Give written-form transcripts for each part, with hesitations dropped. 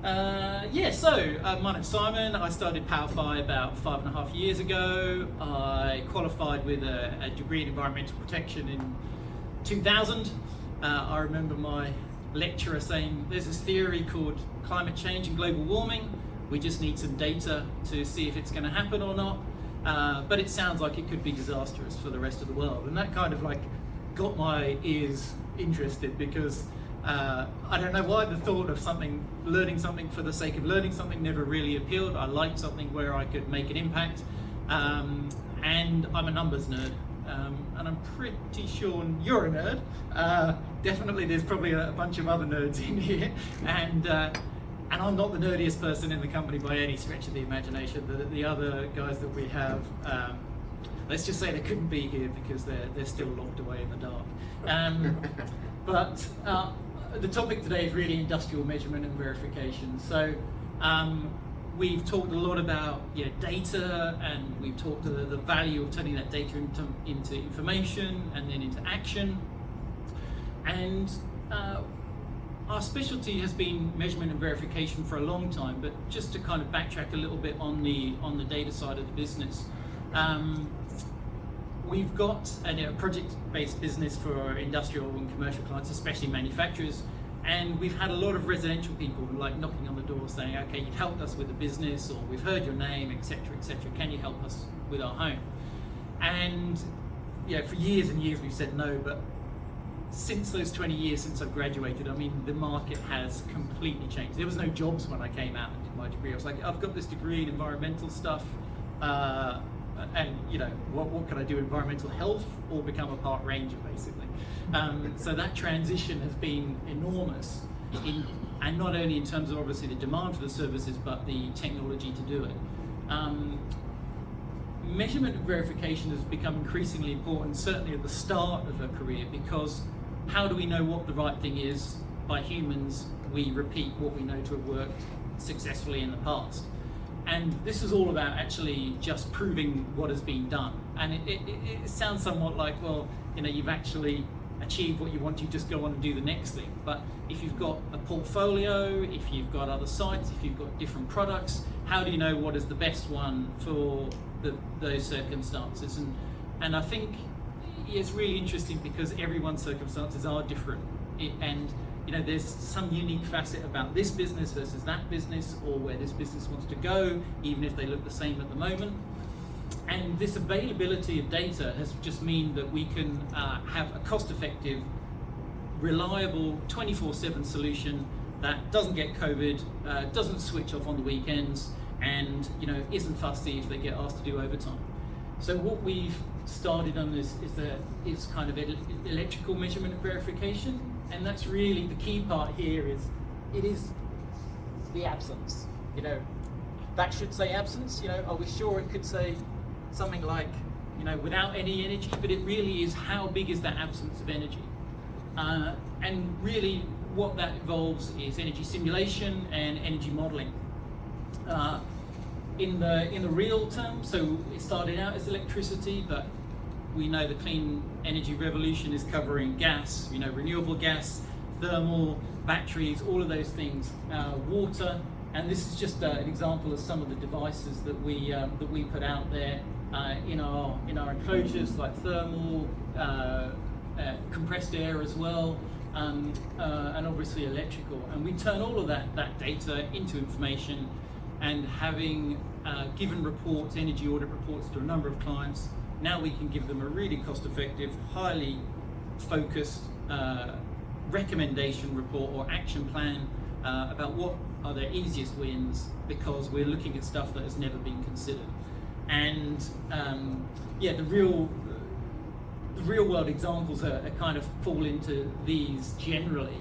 My name's Simon. I started Powerfy about 5.5 years ago. I qualified with a degree in environmental protection in 2000. I remember my lecturer saying there's this theory called climate change and global warming. We just need some data to see if it's going to happen or not. But it sounds like it could be disastrous for the rest of the world. And that kind of like got my ears interested, because I don't know why the thought of learning something for the sake of learning something never really appealed. I liked something where I could make an impact, and I'm a numbers nerd, and I'm pretty sure you're a nerd. Definitely there's probably a bunch of other nerds in here, and I'm not the nerdiest person in the company by any stretch of the imagination. The other guys that we have, let's just say they couldn't be here because they're still locked away in the dark. But the topic today is really industrial measurement and verification. So we've talked a lot about data, and we've talked the value of turning that data into information and then into action. And our specialty has been measurement and verification for a long time, but just to kind of backtrack a little bit on the data side of the business. We've got a project-based business for industrial and commercial clients, especially manufacturers, and we've had a lot of residential people like knocking on the door saying, okay, you've helped us with the business, or we've heard your name, etc., etc. Can you help us with our home? And for years and years we've said no, but since those 20 years since I've graduated, I mean, the market has completely changed. There was no jobs when I came out and did my degree. I was like, I've got this degree in environmental stuff, and what can I do? Environmental health or become a park ranger, basically. So that transition has been enormous, and not only in terms of obviously the demand for the services, but the technology to do it. Measurement and verification has become increasingly important, certainly at the start of a career, because how do we know what the right thing is? By humans, we repeat what we know to have worked successfully in the past. And this is all about actually just proving what has been done. And it sounds somewhat like, well, you've actually achieved what you want, you just go on and do the next thing. But if you've got a portfolio, if you've got other sites, if you've got different products, how do you know what is the best one for those circumstances? And I think it's really interesting because everyone's circumstances are different. And there's some unique facet about this business versus that business, or where this business wants to go, even if they look the same at the moment. And this availability of data has just mean that we can have a cost-effective, reliable, 24/7 solution that doesn't get COVID, doesn't switch off on the weekends, and isn't fussy if they get asked to do overtime. So what we've started on is kind of electrical measurement and verification, and that's really the key part here. It is the absence. That should say absence. Are we sure it could say something like without any energy? But it really is, how big is that absence of energy? And really what that involves is energy simulation and energy modeling. In the real term, so it started out as electricity, but we know the clean energy revolution is covering gas, renewable gas, thermal, batteries, all of those things, water, and this is just an example of some of the devices that we put out there in our enclosures, like thermal, compressed air as well, and obviously electrical. And we turn all of that data into information. And having given reports, energy audit reports, to a number of clients, now we can give them a really cost-effective, highly focused recommendation report or action plan about what are their easiest wins, because we're looking at stuff that has never been considered. And the real world examples are kind of fall into these generally,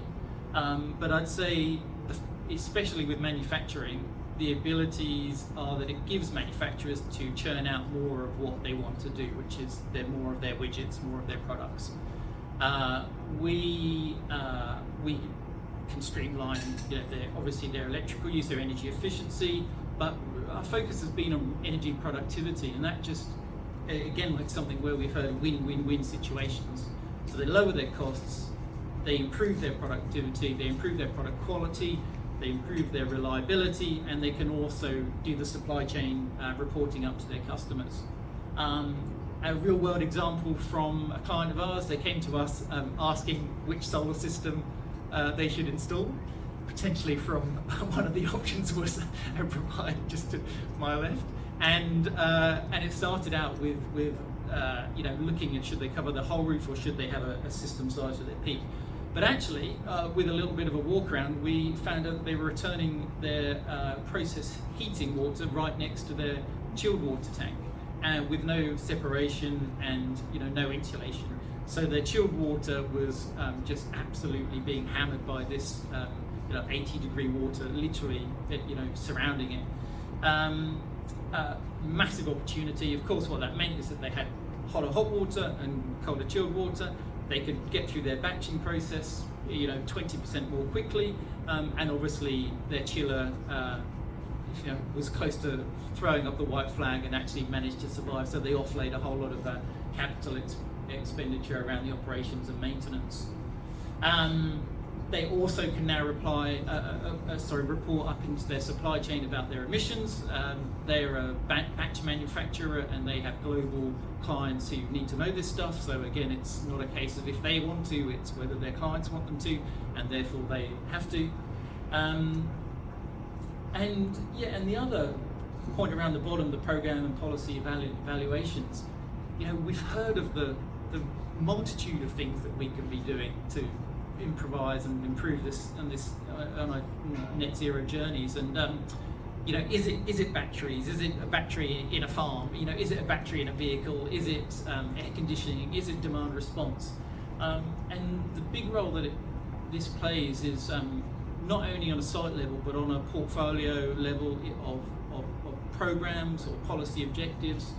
but I'd say, especially with manufacturing, the abilities are that it gives manufacturers to churn out more of what they want to do, which is more of their widgets, more of their products. We can streamline obviously their electrical use, their energy efficiency, but our focus has been on energy productivity, and that just, again, like something where we've heard win-win-win situations. So they lower their costs, they improve their productivity, they improve their product quality, they improve their reliability, and they can also do the supply chain reporting up to their customers. A real world example from a client of ours, they came to us asking which solar system they should install. Potentially from one of the options was provided just to my left, and it started out with looking at should they cover the whole roof or should they have a system size for their peak. But actually, with a little bit of a walk around, we found out that they were returning their process heating water right next to their chilled water tank, with no separation and no insulation. So their chilled water was just absolutely being hammered by this 80-degree water, literally, surrounding it. Massive opportunity. Of course, what that meant is that they had hotter hot water and colder chilled water. They could get through their batching process, 20% more quickly, and obviously their chiller, was close to throwing up the white flag and actually managed to survive. So they offload a whole lot of capital expenditure around the operations and maintenance. They also can now report up into their supply chain about their emissions. They're a batch manufacturer and they have global clients who need to know this stuff. So again, it's not a case of if they want to, it's whether their clients want them to, and therefore they have to. And the other point around the bottom, the program and policy evaluations, we've heard of the multitude of things that we can be doing to improvise and improve this on our net zero journeys. And is it batteries? Is it a battery in a farm? Is it a battery in a vehicle? Is it air conditioning? Is it demand response? And the big role that this plays is not only on a site level, but on a portfolio level of programs or policy objectives.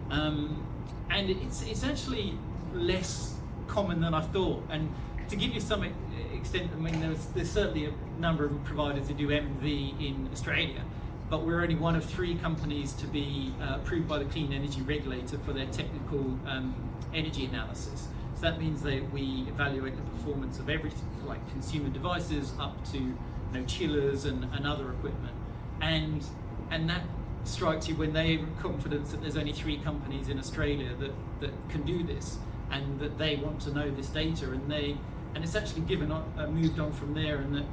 And it's actually less common than I thought. And to give you some extent, there's certainly a number of providers who do MV in Australia, but we're only one of 3 companies to be approved by the Clean Energy Regulator for their technical energy analysis. So that means that we evaluate the performance of everything, like consumer devices up to chillers and other equipment, and that strikes you when they have confidence that there's only 3 companies in Australia that can do this, and that they want to know this data, and it's actually moved on from there, and that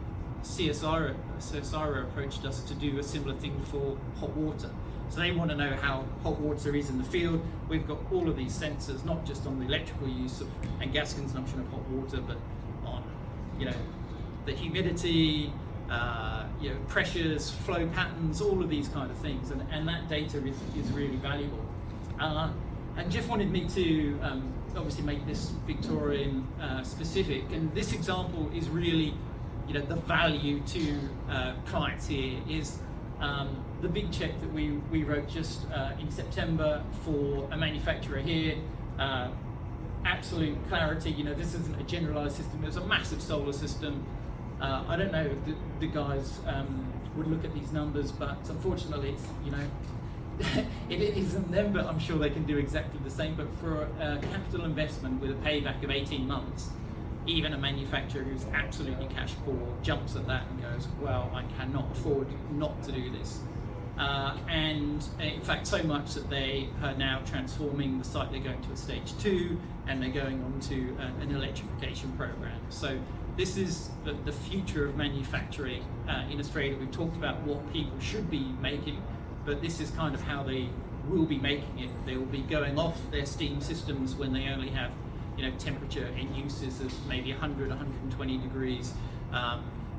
CSIRO approached us to do a similar thing for hot water. So they want to know how hot water is in the field. We've got all of these sensors, not just on the electrical use and gas consumption of hot water, but on the humidity, pressures, flow patterns, all of these kind of things, and that data is really valuable. And Jeff wanted me to obviously make this Victorian specific, and this example is really, the value to clients here is the big check that we wrote just in September for a manufacturer here. Absolute clarity, this isn't a generalized system, it's a massive solar system. I don't know if the guys would look at these numbers, but unfortunately it's, it isn't them, but I'm sure they can do exactly the same. But for a capital investment with a payback of 18 months, even a manufacturer who's absolutely cash poor jumps at that and goes, well, I cannot afford not to do this. And in fact, so much that they are now transforming the site. They're going to a stage 2, and they're going on to an electrification program. So this is the future of manufacturing in Australia. We've talked about what people should be making, but this is kind of how they will be making it. They will be going off their steam systems when they only have temperature in uses of maybe 100, 120 degrees.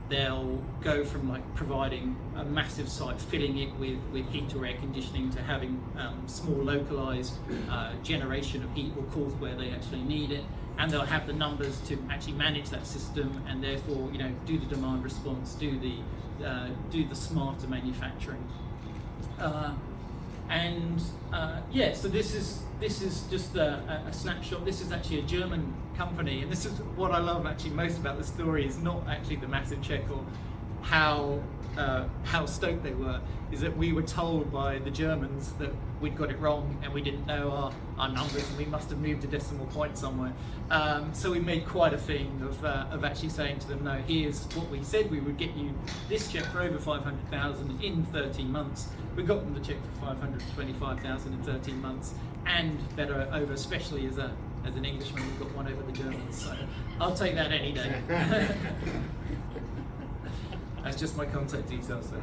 They'll go from providing a massive site, filling it with heat or air conditioning, to having small localized generation of heat or coolth where they actually need it, and they'll have the numbers to actually manage that system, and therefore do the demand response, do the smarter manufacturing. So this is just a snapshot. This is actually a German company, and this is what I love actually most about the story, is not actually the massive check or how stoked they were is that we were told by the Germans that we'd got it wrong and we didn't know our numbers and we must have moved a decimal point somewhere. So we made quite a thing of actually saying to them, no, here's what we said, we would get you this check for over 500,000 in 13 months. We got them the check for 525,000 in 13 months and better over, especially as an Englishman, we got one over the Germans. So I'll take that any day. That's just my contact details there.